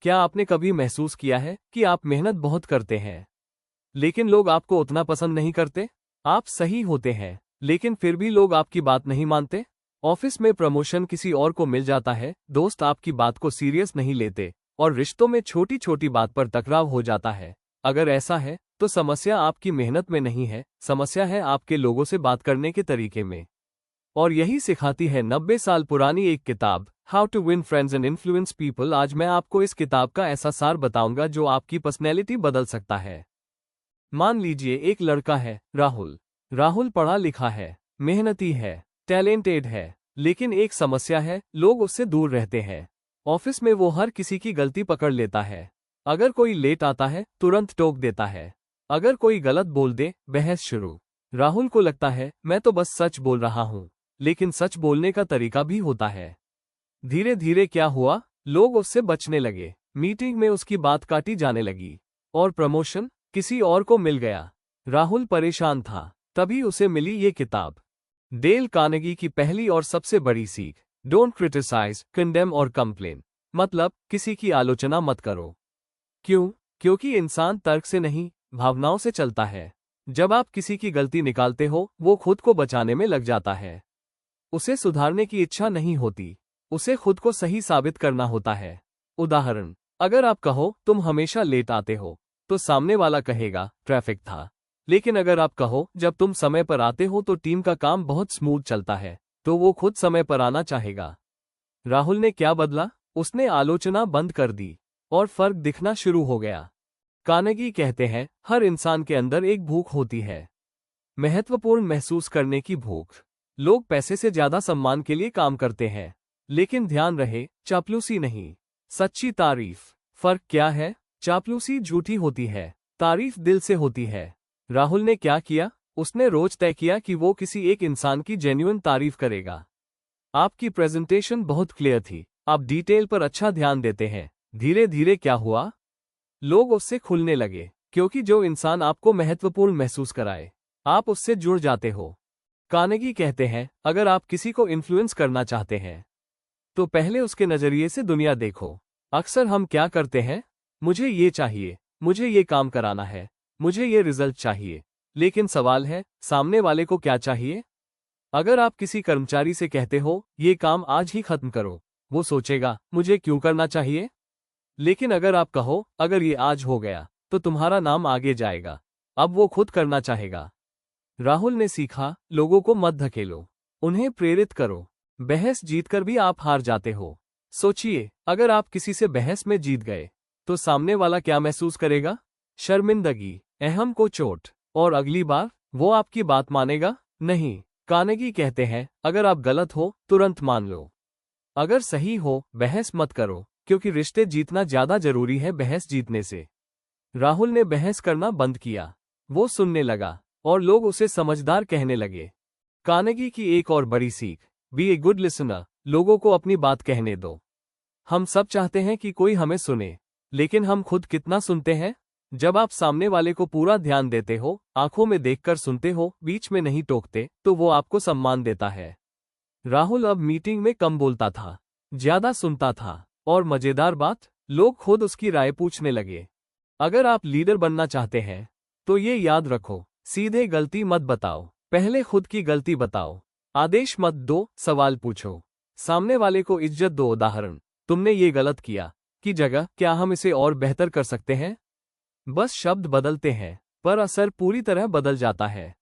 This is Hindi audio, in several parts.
क्या आपने कभी महसूस किया है कि आप मेहनत बहुत करते हैं, लेकिन लोग आपको उतना पसंद नहीं करते? आप सही होते हैं, लेकिन फिर भी लोग आपकी बात नहीं मानते। ऑफिस में प्रमोशन किसी और को मिल जाता है, दोस्त आपकी बात को सीरियस नहीं लेते, और रिश्तों में छोटी छोटी बात पर टकराव हो जाता है। अगर ऐसा है, तो समस्या आपकी मेहनत में नहीं है, समस्या है आपके लोगों से बात करने के तरीके में। और यही सिखाती है 90 साल पुरानी एक किताब, how to win friends and influence people. आज मैं आपको इस किताब का ऐसा सार बताऊंगा जो आपकी पर्सनैलिटी बदल सकता है। मान लीजिए एक लड़का है, राहुल। राहुल पढ़ा लिखा है, मेहनती है, टैलेंटेड है, लेकिन एक समस्या है, लोग उससे दूर रहते हैं। ऑफिस में वो हर किसी की गलती पकड़ लेता है। अगर कोई लेट आता है, तुरंत टोक देता है। अगर कोई गलत बोल दे, बहस शुरू। राहुल को लगता है, मैं तो बस सच बोल रहा हूँ, लेकिन सच बोलने का तरीका भी होता है। धीरे धीरे क्या हुआ, लोग उससे बचने लगे, मीटिंग में उसकी बात काटी जाने लगी, और प्रमोशन किसी और को मिल गया। राहुल परेशान था, तभी उसे मिली ये किताब। डेल कार्नेगी की पहली और सबसे बड़ी सीख, डोंट क्रिटिसाइज, कंडेम और कंप्लेन। मतलब, किसी की आलोचना मत करो। क्यों? क्योंकि इंसान तर्क से नहीं, भावनाओं से चलता है। जब आप किसी की गलती निकालते हो, वो खुद को बचाने में लग जाता है। उसे सुधारने की इच्छा नहीं होती, उसे खुद को सही साबित करना होता है। उदाहरण, अगर आप कहो तुम हमेशा लेट आते हो, तो सामने वाला कहेगा ट्रैफिक था। लेकिन अगर आप कहो जब तुम समय पर आते हो तो टीम का काम बहुत स्मूथ चलता है, तो वो खुद समय पर आना चाहेगा। राहुल ने क्या बदला? उसने आलोचना बंद कर दी, और फर्क दिखना शुरू हो गया। कार्नेगी कहते हैं, हर इंसान के अंदर एक भूख होती है, महत्वपूर्ण महसूस करने की भूख। लोग पैसे से ज्यादा सम्मान के लिए काम करते हैं, लेकिन ध्यान रहे, चापलूसी नहीं, सच्ची तारीफ। फर्क क्या है? चापलूसी झूठी होती है, तारीफ दिल से होती है। राहुल ने क्या किया? उसने रोज तय किया कि वो किसी एक इंसान की जेन्युइन तारीफ करेगा। आपकी प्रेजेंटेशन बहुत क्लियर थी, आप डिटेल पर अच्छा ध्यान देते हैं। धीरे धीरे क्या हुआ? लोग उससे खुलने लगे, क्योंकि जो इंसान आपको महत्वपूर्ण महसूस कराए, आप उससे जुड़ जाते हो। कार्नेगी कहते हैं, अगर आप किसी को इन्फ्लुएंस करना चाहते हैं, तो पहले उसके नजरिए से दुनिया देखो। अक्सर हम क्या करते हैं? मुझे ये चाहिए, मुझे ये काम कराना है, मुझे ये रिजल्ट चाहिए। लेकिन सवाल है, सामने वाले को क्या चाहिए? अगर आप किसी कर्मचारी से कहते हो, ये काम आज ही खत्म करो, वो सोचेगा, मुझे क्यों करना चाहिए? लेकिन अगर आप कहो, अगर ये आज हो गया, तो तुम्हारा नाम आगे जाएगा, अब वो खुद करना चाहेगा। राहुल ने सीखा, लोगों को मत धकेलो, उन्हें प्रेरित करो। बहस जीतकर भी आप हार जाते हो। सोचिए, अगर आप किसी से बहस में जीत गए, तो सामने वाला क्या महसूस करेगा? शर्मिंदगी, अहम को चोट। और अगली बार वो आपकी बात मानेगा? नहीं। कार्नेगी कहते हैं, अगर आप गलत हो, तुरंत मान लो। अगर सही हो, बहस मत करो, क्योंकि रिश्ते जीतना ज्यादा जरूरी है बहस जीतने से। राहुल ने बहस करना बंद किया, वो सुनने लगा, और लोग उसे समझदार कहने लगे। कार्नेगी की एक और बड़ी सीख, बी ए गुड लिसनर। लोगों को अपनी बात कहने दो। हम सब चाहते हैं कि कोई हमें सुने, लेकिन हम खुद कितना सुनते हैं? जब आप सामने वाले को पूरा ध्यान देते हो, आंखों में देखकर सुनते हो, बीच में नहीं टोकते, तो वो आपको सम्मान देता है। राहुल अब मीटिंग में कम बोलता था, ज्यादा सुनता था, और मजेदार बात, लोग खुद उसकी राय पूछने लगे। अगर आप लीडर बनना चाहते हैं, तो ये याद रखो, सीधे गलती मत बताओ, पहले खुद की गलती बताओ। आदेश मत दो, सवाल पूछो। सामने वाले को इज्जत दो। उदाहरण, तुमने ये गलत किया की जगह, क्या हम इसे और बेहतर कर सकते हैं? बस शब्द बदलते हैं, पर असर पूरी तरह बदल जाता है।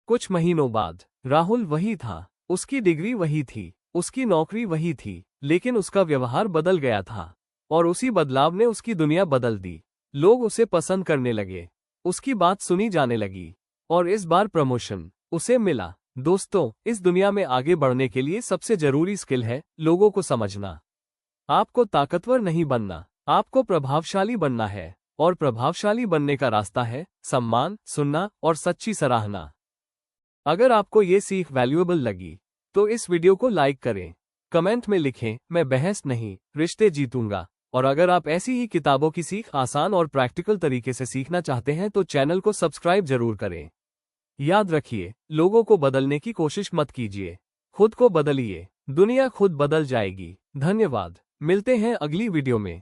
कुछ महीनों बाद राहुल वही था, उसकी डिग्री वही थी, उसकी नौकरी वही थी, लेकिन उसका व्यवहार बदल गया था। और उसी बदलाव ने उसकी दुनिया बदल दी। लोग उसे पसंद करने लगे, उसकी बात सुनी जाने लगी, और इस बार प्रमोशन उसे मिला। दोस्तों, इस दुनिया में आगे बढ़ने के लिए सबसे जरूरी स्किल है लोगों को समझना। आपको ताकतवर नहीं बनना, आपको प्रभावशाली बनना है, और प्रभावशाली बनने का रास्ता है सम्मान, सुनना और सच्ची सराहना। अगर आपको ये सीख वैल्यूएबल लगी, तो इस वीडियो को लाइक करें, कमेंट में लिखें, मैं बहस नहीं, रिश्ते जीतूंगा। और अगर आप ऐसी ही किताबों की सीख आसान और प्रैक्टिकल तरीके से सीखना चाहते हैं, तो चैनल को सब्सक्राइब जरूर करें। याद रखिए, लोगों को बदलने की कोशिश मत कीजिए, खुद को बदलिए, दुनिया खुद बदल जाएगी। धन्यवाद, मिलते हैं अगली वीडियो में।